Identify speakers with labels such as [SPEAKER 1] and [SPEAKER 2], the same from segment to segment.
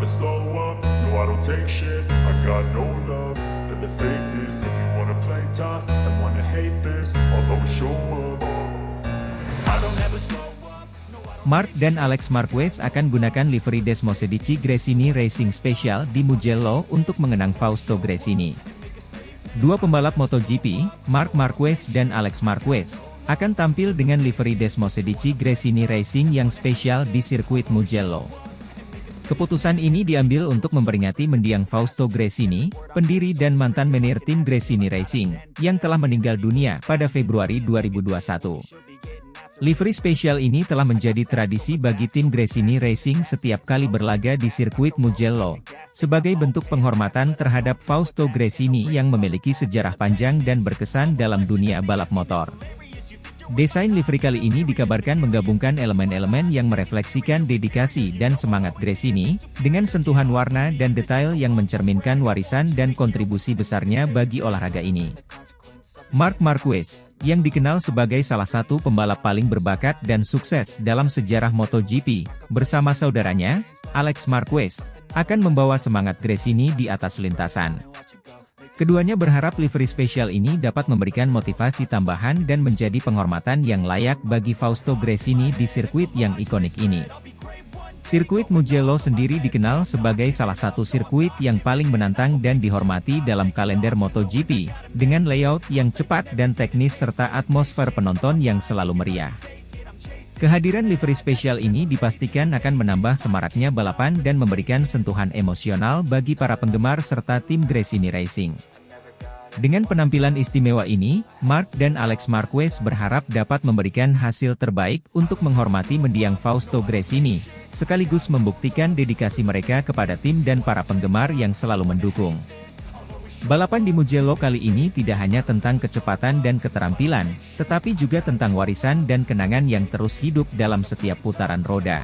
[SPEAKER 1] slow up, no I don't take shit. I got no love for the fakeness. If you wanna play tough and wanna hate this, I'll always show up. I don't ever slow up.
[SPEAKER 2] Marc dan Alex Marquez akan gunakan livery Desmosedici Gresini Racing Special di Mugello untuk mengenang Fausto Gresini. Dua pembalap MotoGP, Marc Marquez dan Alex Marquez, akan tampil dengan livery Desmosedici Gresini Racing yang spesial di sirkuit Mugello. Keputusan ini diambil untuk memperingati mendiang Fausto Gresini, pendiri dan mantan menir tim Gresini Racing, yang telah meninggal dunia pada Februari 2021. Livery spesial ini telah menjadi tradisi bagi tim Gresini Racing setiap kali berlaga di sirkuit Mugello, sebagai bentuk penghormatan terhadap Fausto Gresini yang memiliki sejarah panjang dan berkesan dalam dunia balap motor. Desain livery kali ini dikabarkan menggabungkan elemen-elemen yang merefleksikan dedikasi dan semangat Gresini, dengan sentuhan warna dan detail yang mencerminkan warisan dan kontribusi besarnya bagi olahraga ini. Marc Marquez, yang dikenal sebagai salah satu pembalap paling berbakat dan sukses dalam sejarah MotoGP, bersama saudaranya, Alex Marquez, akan membawa semangat Gresini di atas lintasan. Keduanya berharap livery spesial ini dapat memberikan motivasi tambahan dan menjadi penghormatan yang layak bagi Fausto Gresini di sirkuit yang ikonik ini. Sirkuit Mugello sendiri dikenal sebagai salah satu sirkuit yang paling menantang dan dihormati dalam kalender MotoGP, dengan layout yang cepat dan teknis serta atmosfer penonton yang selalu meriah. Kehadiran livery spesial ini dipastikan akan menambah semaraknya balapan dan memberikan sentuhan emosional bagi para penggemar serta tim Gresini Racing. Dengan penampilan istimewa ini, Marc dan Alex Marquez berharap dapat memberikan hasil terbaik untuk menghormati mendiang Fausto Gresini, sekaligus membuktikan dedikasi mereka kepada tim dan para penggemar yang selalu mendukung. Balapan di Mugello kali ini tidak hanya tentang kecepatan dan keterampilan, tetapi juga tentang warisan dan kenangan yang terus hidup dalam setiap putaran roda.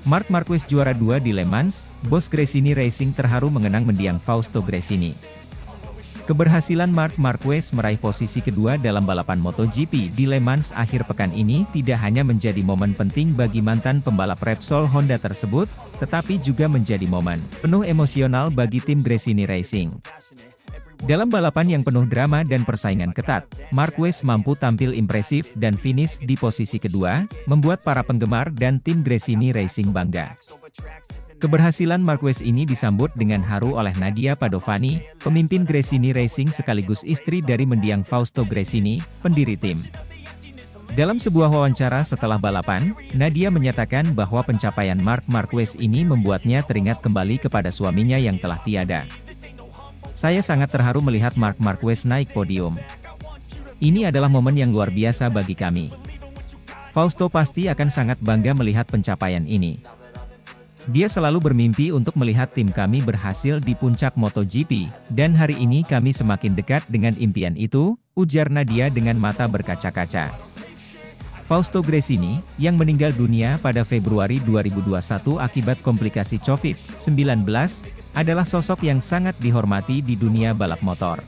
[SPEAKER 2] Marc Marquez juara 2 di Le Mans, bos Gresini Racing terharu mengenang mendiang Fausto Gresini. Keberhasilan Marc Marquez meraih posisi kedua dalam balapan MotoGP di Le Mans akhir pekan ini tidak hanya menjadi momen penting bagi mantan pembalap Repsol Honda tersebut, tetapi juga menjadi momen penuh emosional bagi tim Gresini Racing. Dalam balapan yang penuh drama dan persaingan ketat, Marquez mampu tampil impresif dan finish di posisi kedua, membuat para penggemar dan tim Gresini Racing bangga. Keberhasilan Marquez ini disambut dengan haru oleh Nadia Padovani, pemimpin Gresini Racing sekaligus istri dari mendiang Fausto Gresini, pendiri tim. Dalam sebuah wawancara setelah balapan, Nadia menyatakan bahwa pencapaian Marc Marquez ini membuatnya teringat kembali kepada suaminya yang telah tiada. Saya sangat terharu melihat Marc Marquez naik podium. Ini adalah momen yang luar biasa bagi kami. Fausto pasti akan sangat bangga melihat pencapaian ini. Dia selalu bermimpi untuk melihat tim kami berhasil di puncak MotoGP, dan hari ini kami semakin dekat dengan impian itu, ujar Nadia dengan mata berkaca-kaca. Fausto Gresini, yang meninggal dunia pada Februari 2021 akibat komplikasi COVID-19, adalah sosok yang sangat dihormati di dunia balap motor.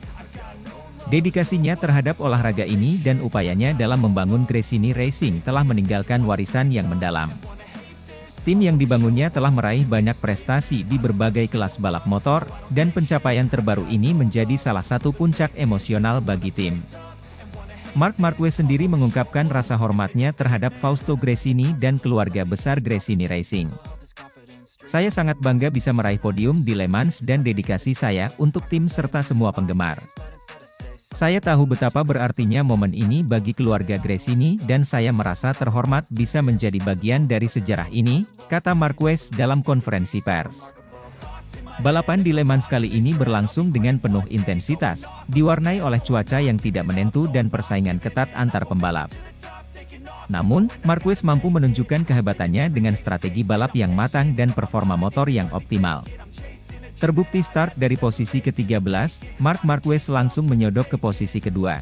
[SPEAKER 2] Dedikasinya terhadap olahraga ini dan upayanya dalam membangun Gresini Racing telah meninggalkan warisan yang mendalam. Tim yang dibangunnya telah meraih banyak prestasi di berbagai kelas balap motor, dan pencapaian terbaru ini menjadi salah satu puncak emosional bagi tim. Marc Marquez sendiri mengungkapkan rasa hormatnya terhadap Fausto Gresini dan keluarga besar Gresini Racing. Saya sangat bangga bisa meraih podium di Le Mans dan dedikasi saya untuk tim serta semua penggemar. Saya tahu betapa berartinya momen ini bagi keluarga Gresini dan saya merasa terhormat bisa menjadi bagian dari sejarah ini, kata Marquez dalam konferensi pers. Balapan di Le Mans kali ini berlangsung dengan penuh intensitas, diwarnai oleh cuaca yang tidak menentu dan persaingan ketat antar pembalap. Namun, Marquez mampu menunjukkan kehebatannya dengan strategi balap yang matang dan performa motor yang optimal. Terbukti start dari posisi ke-13, Marc Marquez langsung menyodok ke posisi kedua.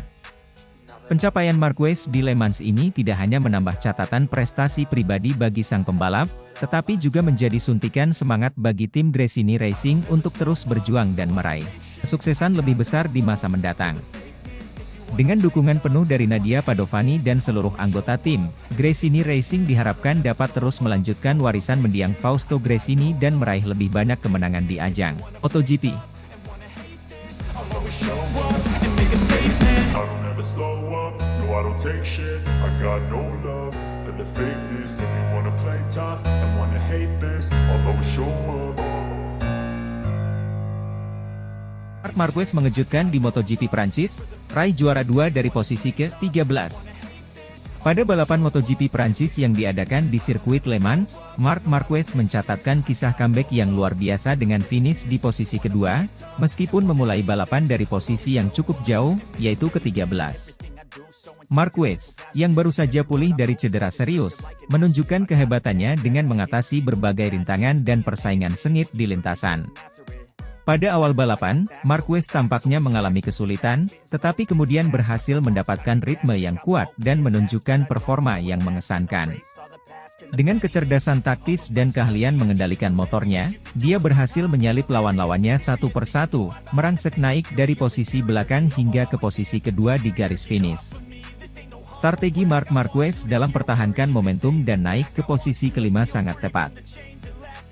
[SPEAKER 2] Pencapaian Marquez di Le Mans ini tidak hanya menambah catatan prestasi pribadi bagi sang pembalap, tetapi juga menjadi suntikan semangat bagi tim Gresini Racing untuk terus berjuang dan meraih kesuksesan lebih besar di masa mendatang. Dengan dukungan penuh dari Nadia Padovani dan seluruh anggota tim, Gresini Racing diharapkan dapat terus melanjutkan warisan mendiang Fausto Gresini dan meraih lebih banyak kemenangan di ajang MotoGP.
[SPEAKER 1] I don't ever slow up, no I don't take shit. I got no love for the fakeness. If you wanna play tough and wanna hate this, I'll always show up.
[SPEAKER 2] Marc Marquez mengejutkan di MotoGP Prancis, raih juara 2 dari posisi ke-13. Pada balapan MotoGP Prancis yang diadakan di sirkuit Le Mans, Marc Marquez mencatatkan kisah comeback yang luar biasa dengan finish di posisi kedua, meskipun memulai balapan dari posisi yang cukup jauh, yaitu ke-13. Marquez, yang baru saja pulih dari cedera serius, menunjukkan kehebatannya dengan mengatasi berbagai rintangan dan persaingan sengit di lintasan. Pada awal balapan, Marquez tampaknya mengalami kesulitan, tetapi kemudian berhasil mendapatkan ritme yang kuat dan menunjukkan performa yang mengesankan. Dengan kecerdasan taktis dan keahlian mengendalikan motornya, dia berhasil menyalip lawan-lawannya satu persatu, merangsek naik dari posisi belakang hingga ke posisi kedua di garis finish. Strategi Marc Marquez dalam pertahankan momentum dan naik ke posisi kelima sangat tepat.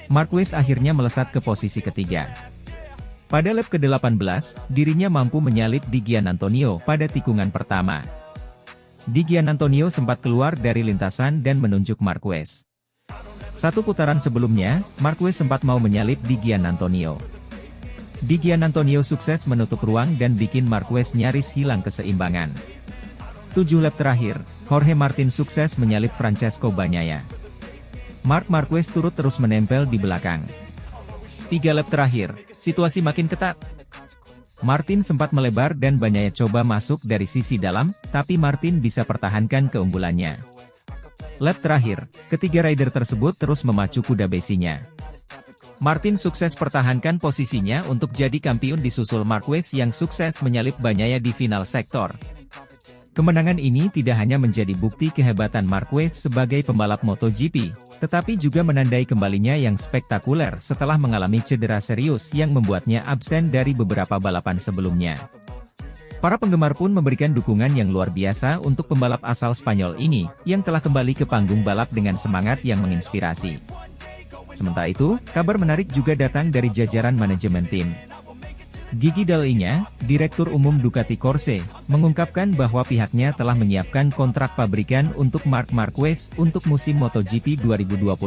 [SPEAKER 2] Marquez akhirnya melesat ke posisi ketiga. Pada lap ke-18, dirinya mampu menyalip Di Giannantonio pada tikungan pertama. Di Giannantonio sempat keluar dari lintasan dan menunjuk Marquez. Satu putaran sebelumnya, Marquez sempat mau menyalip Di Giannantonio. Di Giannantonio sukses menutup ruang dan bikin Marquez nyaris hilang keseimbangan. 7 lap terakhir, Jorge Martin sukses menyalip Francesco Bagnaia. Marc Marquez turut terus menempel di belakang. 3 lap terakhir, situasi makin ketat. Martin sempat melebar dan Bagnaia coba masuk dari sisi dalam, tapi Martin bisa pertahankan keunggulannya. Lap terakhir, ketiga rider tersebut terus memacu kuda besinya. Martin sukses pertahankan posisinya untuk jadi kampiun disusul Marquez yang sukses menyalip Bagnaia di final sektor. Kemenangan ini tidak hanya menjadi bukti kehebatan Marquez sebagai pembalap MotoGP, tetapi juga menandai kembalinya yang spektakuler setelah mengalami cedera serius yang membuatnya absen dari beberapa balapan sebelumnya. Para penggemar pun memberikan dukungan yang luar biasa untuk pembalap asal Spanyol ini, yang telah kembali ke panggung balap dengan semangat yang menginspirasi. Sementara itu, kabar menarik juga datang dari jajaran manajemen tim. Gigi Dall'Igna, Direktur Umum Ducati Corse, mengungkapkan bahwa pihaknya telah menyiapkan kontrak pabrikan untuk Marc Marquez untuk musim MotoGP 2025.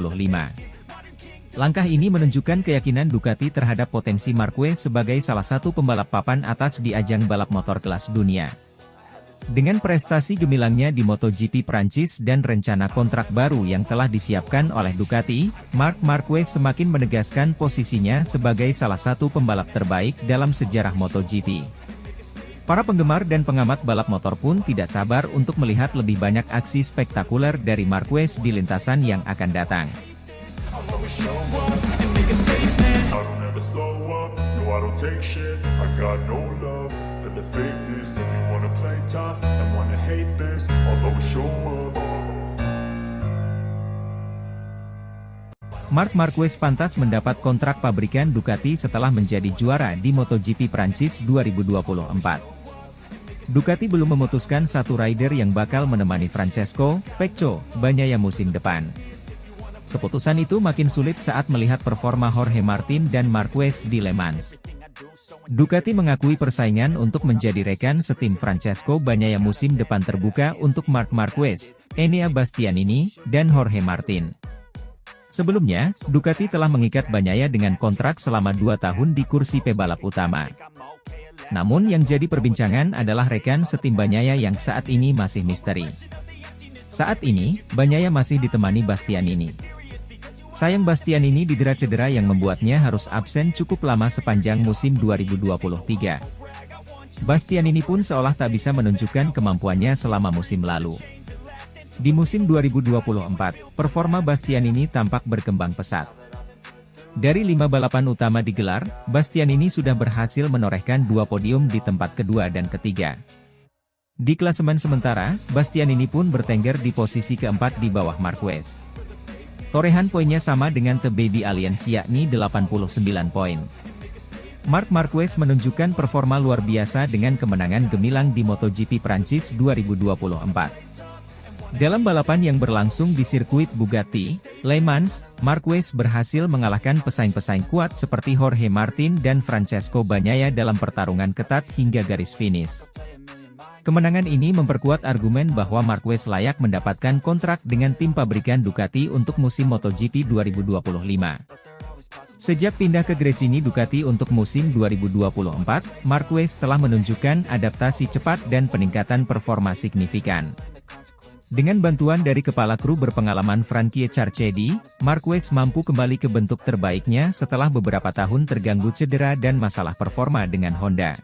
[SPEAKER 2] Langkah ini menunjukkan keyakinan Ducati terhadap potensi Marquez sebagai salah satu pembalap papan atas di ajang balap motor kelas dunia. Dengan prestasi gemilangnya di MotoGP Prancis dan rencana kontrak baru yang telah disiapkan oleh Ducati, Marc Marquez semakin menegaskan posisinya sebagai salah satu pembalap terbaik dalam sejarah MotoGP. Para penggemar dan pengamat balap motor pun tidak sabar untuk melihat lebih banyak aksi spektakuler dari Marquez di lintasan yang akan datang.
[SPEAKER 1] The fakeness, if you wanna play tough and wanna hate this, I'll always show up.
[SPEAKER 2] Marc Marquez pantas mendapat kontrak pabrikan Ducati setelah menjadi juara di MotoGP Prancis 2024. Ducati belum memutuskan satu rider yang bakal menemani Francesco Bagnaia musim depan. Keputusan itu makin sulit saat melihat performa Jorge Martin dan Marquez di Le Mans. Ducati mengakui persaingan untuk menjadi rekan setim Francesco Bagnaia musim depan terbuka untuk Marc Marquez, Enea Bastianini, dan Jorge Martin. Sebelumnya, Ducati telah mengikat Bagnaia dengan kontrak selama 2 tahun di kursi pebalap utama. Namun yang jadi perbincangan adalah rekan setim Bagnaia yang saat ini masih misteri. Saat ini, Bagnaia masih ditemani Bastianini. Sayang Bastianini didera cedera yang membuatnya harus absen cukup lama sepanjang musim 2023. Bastianini pun seolah tak bisa menunjukkan kemampuannya selama musim lalu. Di musim 2024, performa Bastianini tampak berkembang pesat. Dari 5 balapan utama digelar, Bastianini sudah berhasil menorehkan 2 podium di tempat kedua dan ketiga. Di klasemen sementara, Bastianini pun bertengger di posisi keempat di bawah Marquez. Torehan poinnya sama dengan The Baby Alliance yakni 89 poin. Marc Marquez menunjukkan performa luar biasa dengan kemenangan gemilang di MotoGP Prancis 2024. Dalam balapan yang berlangsung di sirkuit Bugatti, Le Mans, Marquez berhasil mengalahkan pesaing-pesaing kuat seperti Jorge Martin dan Francesco Bagnaia dalam pertarungan ketat hingga garis finish. Kemenangan ini memperkuat argumen bahwa Marquez layak mendapatkan kontrak dengan tim pabrikan Ducati untuk musim MotoGP 2025. Sejak pindah ke Gresini Ducati untuk musim 2024, Marquez telah menunjukkan adaptasi cepat dan peningkatan performa signifikan. Dengan bantuan dari kepala kru berpengalaman Frankie Carchedi, Marquez mampu kembali ke bentuk terbaiknya setelah beberapa tahun terganggu cedera dan masalah performa dengan Honda.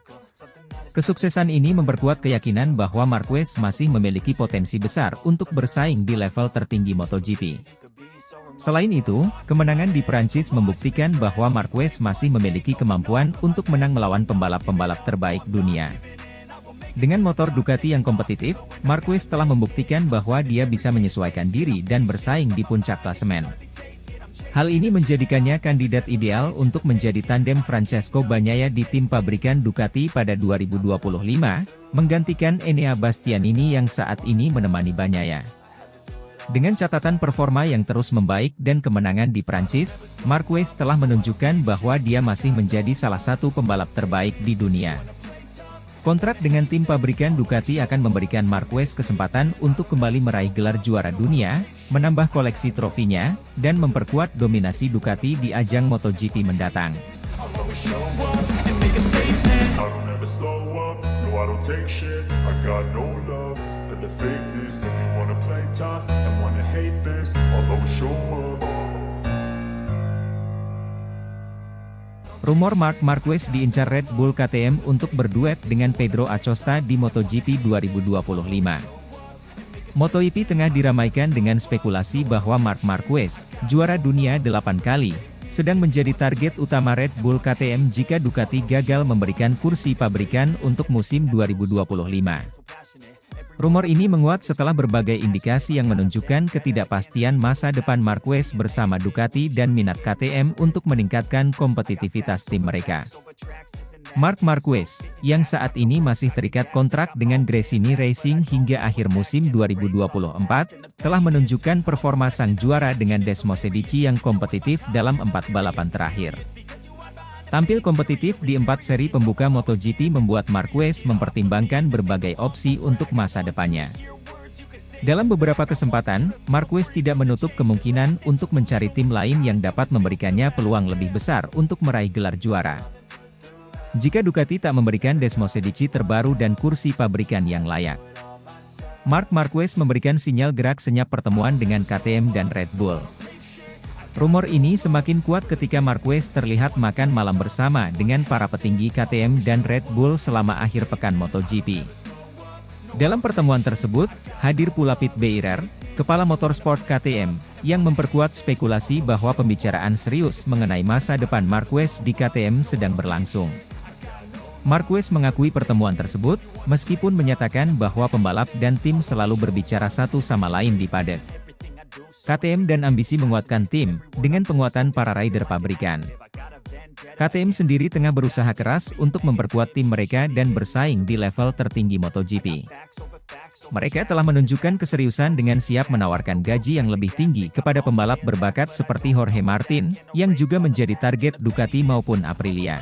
[SPEAKER 2] Kesuksesan ini memperkuat keyakinan bahwa Marquez masih memiliki potensi besar untuk bersaing di level tertinggi MotoGP. Selain itu, kemenangan di Prancis membuktikan bahwa Marquez masih memiliki kemampuan untuk menang melawan pembalap-pembalap terbaik dunia. Dengan motor Ducati yang kompetitif, Marquez telah membuktikan bahwa dia bisa menyesuaikan diri dan bersaing di puncak klasemen. Hal ini menjadikannya kandidat ideal untuk menjadi tandem Francesco Bagnaia di tim pabrikan Ducati pada 2025, menggantikan Enea Bastianini yang saat ini menemani Bagnaia. Dengan catatan performa yang terus membaik dan kemenangan di Prancis, Marquez telah menunjukkan bahwa dia masih menjadi salah satu pembalap terbaik di dunia. Kontrak dengan tim pabrikan Ducati akan memberikan Marquez kesempatan untuk kembali meraih gelar juara dunia, menambah koleksi trofinya, dan memperkuat dominasi Ducati di ajang MotoGP mendatang. Rumor Marc Marquez diincar Red Bull KTM untuk berduet dengan Pedro Acosta di MotoGP 2025. MotoGP tengah diramaikan dengan spekulasi bahwa Marc Marquez, juara dunia 8 kali, sedang menjadi target utama Red Bull KTM jika Ducati gagal memberikan kursi pabrikan untuk musim 2025. Rumor ini menguat setelah berbagai indikasi yang menunjukkan ketidakpastian masa depan Marquez bersama Ducati dan minat KTM untuk meningkatkan kompetitivitas tim mereka. Marc Marquez, yang saat ini masih terikat kontrak dengan Gresini Racing hingga akhir musim 2024, telah menunjukkan performa sang juara dengan Desmosedici yang kompetitif dalam 4 balapan terakhir. Tampil kompetitif di 4 seri pembuka MotoGP membuat Marquez mempertimbangkan berbagai opsi untuk masa depannya. Dalam beberapa kesempatan, Marquez tidak menutup kemungkinan untuk mencari tim lain yang dapat memberikannya peluang lebih besar untuk meraih gelar juara. Jika Ducati tak memberikan Desmosedici terbaru dan kursi pabrikan yang layak, Marc Marquez memberikan sinyal gerak senyap pertemuan dengan KTM dan Red Bull. Rumor ini semakin kuat ketika Marquez terlihat makan malam bersama dengan para petinggi KTM dan Red Bull selama akhir pekan MotoGP. Dalam pertemuan tersebut, hadir pula Pete Beirer, kepala motorsport KTM, yang memperkuat spekulasi bahwa pembicaraan serius mengenai masa depan Marquez di KTM sedang berlangsung. Marquez mengakui pertemuan tersebut, meskipun menyatakan bahwa pembalap dan tim selalu berbicara satu sama lain di paddock. KTM dan ambisi menguatkan tim, dengan penguatan para rider pabrikan. KTM sendiri tengah berusaha keras untuk memperkuat tim mereka dan bersaing di level tertinggi MotoGP. Mereka telah menunjukkan keseriusan dengan siap menawarkan gaji yang lebih tinggi kepada pembalap berbakat seperti Jorge Martin, yang juga menjadi target Ducati maupun Aprilia.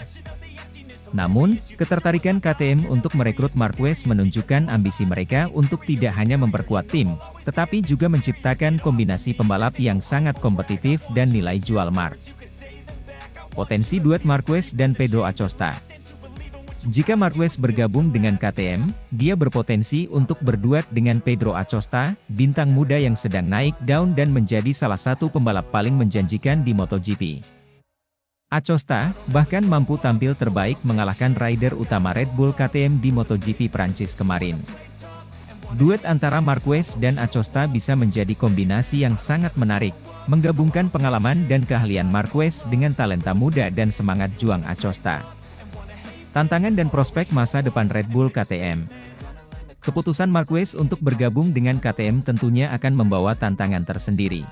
[SPEAKER 2] Namun, ketertarikan KTM untuk merekrut Marquez menunjukkan ambisi mereka untuk tidak hanya memperkuat tim, tetapi juga menciptakan kombinasi pembalap yang sangat kompetitif dan nilai jual Marc. Potensi duet Marquez dan Pedro Acosta. Jika Marquez bergabung dengan KTM, dia berpotensi untuk berduet dengan Pedro Acosta, bintang muda yang sedang naik daun dan menjadi salah satu pembalap paling menjanjikan di MotoGP. Acosta, bahkan mampu tampil terbaik mengalahkan rider utama Red Bull KTM di MotoGP Prancis kemarin. Duet antara Marquez dan Acosta bisa menjadi kombinasi yang sangat menarik, menggabungkan pengalaman dan keahlian Marquez dengan talenta muda dan semangat juang Acosta. Tantangan dan prospek masa depan Red Bull KTM. Keputusan Marquez untuk bergabung dengan KTM tentunya akan membawa tantangan tersendiri.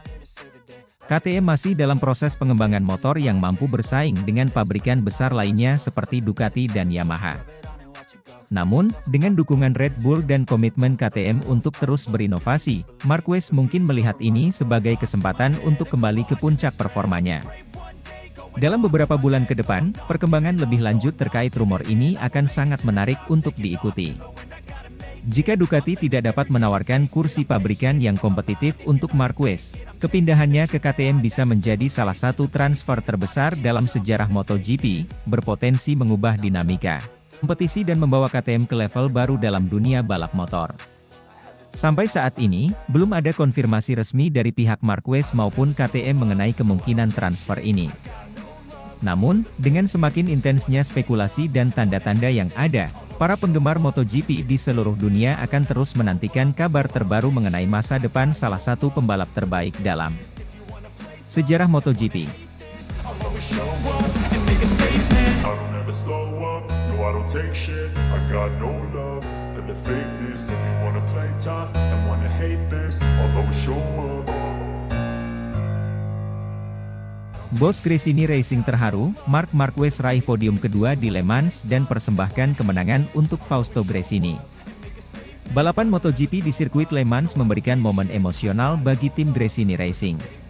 [SPEAKER 2] KTM masih dalam proses pengembangan motor yang mampu bersaing dengan pabrikan besar lainnya seperti Ducati dan Yamaha. Namun, dengan dukungan Red Bull dan komitmen KTM untuk terus berinovasi, Marquez mungkin melihat ini sebagai kesempatan untuk kembali ke puncak performanya. Dalam beberapa bulan ke depan, perkembangan lebih lanjut terkait rumor ini akan sangat menarik untuk diikuti. Jika Ducati tidak dapat menawarkan kursi pabrikan yang kompetitif untuk Marquez, kepindahannya ke KTM bisa menjadi salah satu transfer terbesar dalam sejarah MotoGP, berpotensi mengubah dinamika kompetisi dan membawa KTM ke level baru dalam dunia balap motor. Sampai saat ini, belum ada konfirmasi resmi dari pihak Marquez maupun KTM mengenai kemungkinan transfer ini. Namun, dengan semakin intensnya spekulasi dan tanda-tanda yang ada, para penggemar MotoGP di seluruh dunia akan terus menantikan kabar terbaru mengenai masa depan salah satu pembalap terbaik dalam sejarah MotoGP.
[SPEAKER 1] I don't take shit, I got no love for the fakeness. If you wanna play tough and wanna hate this, I'll always show up.
[SPEAKER 2] Bos Gresini Racing terharu, Marc Marquez raih podium kedua di Le Mans dan persembahkan kemenangan untuk Fausto Gresini. Balapan MotoGP di sirkuit Le Mans memberikan momen emosional bagi tim Gresini Racing.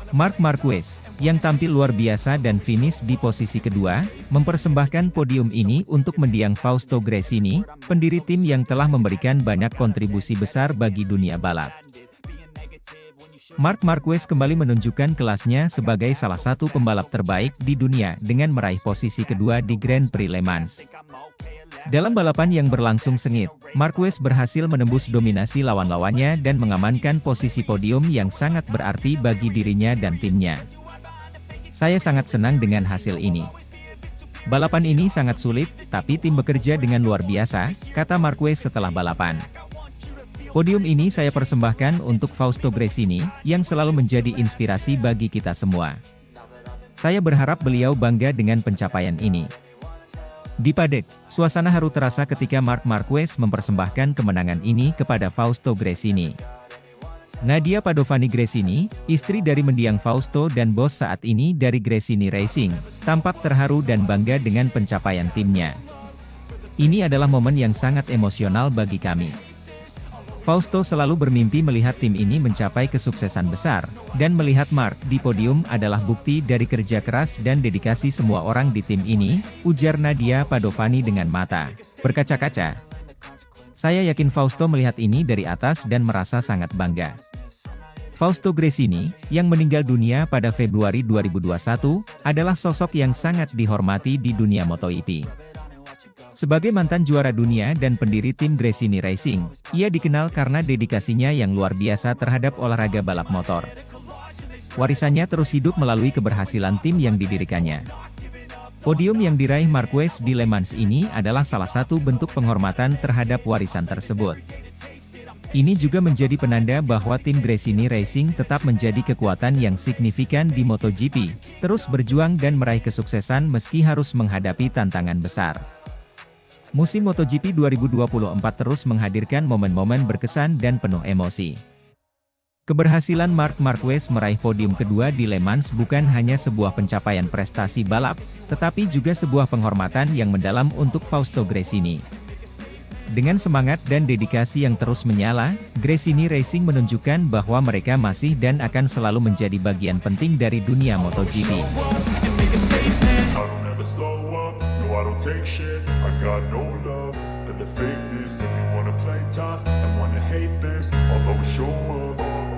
[SPEAKER 2] Marc Marquez, yang tampil luar biasa dan finish di posisi kedua, mempersembahkan podium ini untuk mendiang Fausto Gresini, pendiri tim yang telah memberikan banyak kontribusi besar bagi dunia balap. Marc Marquez kembali menunjukkan kelasnya sebagai salah satu pembalap terbaik di dunia dengan meraih posisi kedua di Grand Prix Le Mans. Dalam balapan yang berlangsung sengit, Marquez berhasil menembus dominasi lawan-lawannya dan mengamankan posisi podium yang sangat berarti bagi dirinya dan timnya. Saya sangat senang dengan hasil ini. Balapan ini sangat sulit, tapi tim bekerja dengan luar biasa, kata Marquez setelah balapan. Podium ini saya persembahkan untuk Fausto Gresini, yang selalu menjadi inspirasi bagi kita semua. Saya berharap beliau bangga dengan pencapaian ini. Di paddock, suasana haru terasa ketika Marc Marquez mempersembahkan kemenangan ini kepada Fausto Gresini. Nadia Padovani Gresini, istri dari mendiang Fausto dan bos saat ini dari Gresini Racing, tampak terharu dan bangga dengan pencapaian timnya. Ini adalah momen yang sangat emosional bagi kami. Fausto selalu bermimpi melihat tim ini mencapai kesuksesan besar, dan melihat Marc di podium adalah bukti dari kerja keras dan dedikasi semua orang di tim ini, ujar Nadia Padovani dengan mata berkaca-kaca. Saya yakin Fausto melihat ini dari atas dan merasa sangat bangga. Fausto Gresini, yang meninggal dunia pada Februari 2021, adalah sosok yang sangat dihormati di dunia MotoGP. Sebagai mantan juara dunia dan pendiri tim Gresini Racing, ia dikenal karena dedikasinya yang luar biasa terhadap olahraga balap motor. Warisannya terus hidup melalui keberhasilan tim yang didirikannya. Podium yang diraih Marquez di Le Mans ini adalah salah satu bentuk penghormatan terhadap warisan tersebut. Ini juga menjadi penanda bahwa tim Gresini Racing tetap menjadi kekuatan yang signifikan di MotoGP, terus berjuang dan meraih kesuksesan meski harus menghadapi tantangan besar. Musim MotoGP 2024 terus menghadirkan momen-momen berkesan dan penuh emosi. Keberhasilan Marc Marquez meraih podium kedua di Le Mans bukan hanya sebuah pencapaian prestasi balap, tetapi juga sebuah penghormatan yang mendalam untuk Fausto Gresini. Dengan semangat dan dedikasi yang terus menyala, Gresini Racing menunjukkan bahwa mereka masih dan akan selalu menjadi bagian penting dari dunia MotoGP.
[SPEAKER 1] I don't take shit, I got no love for the fakeness. If you wanna play tough and wanna hate this, I'll always show up.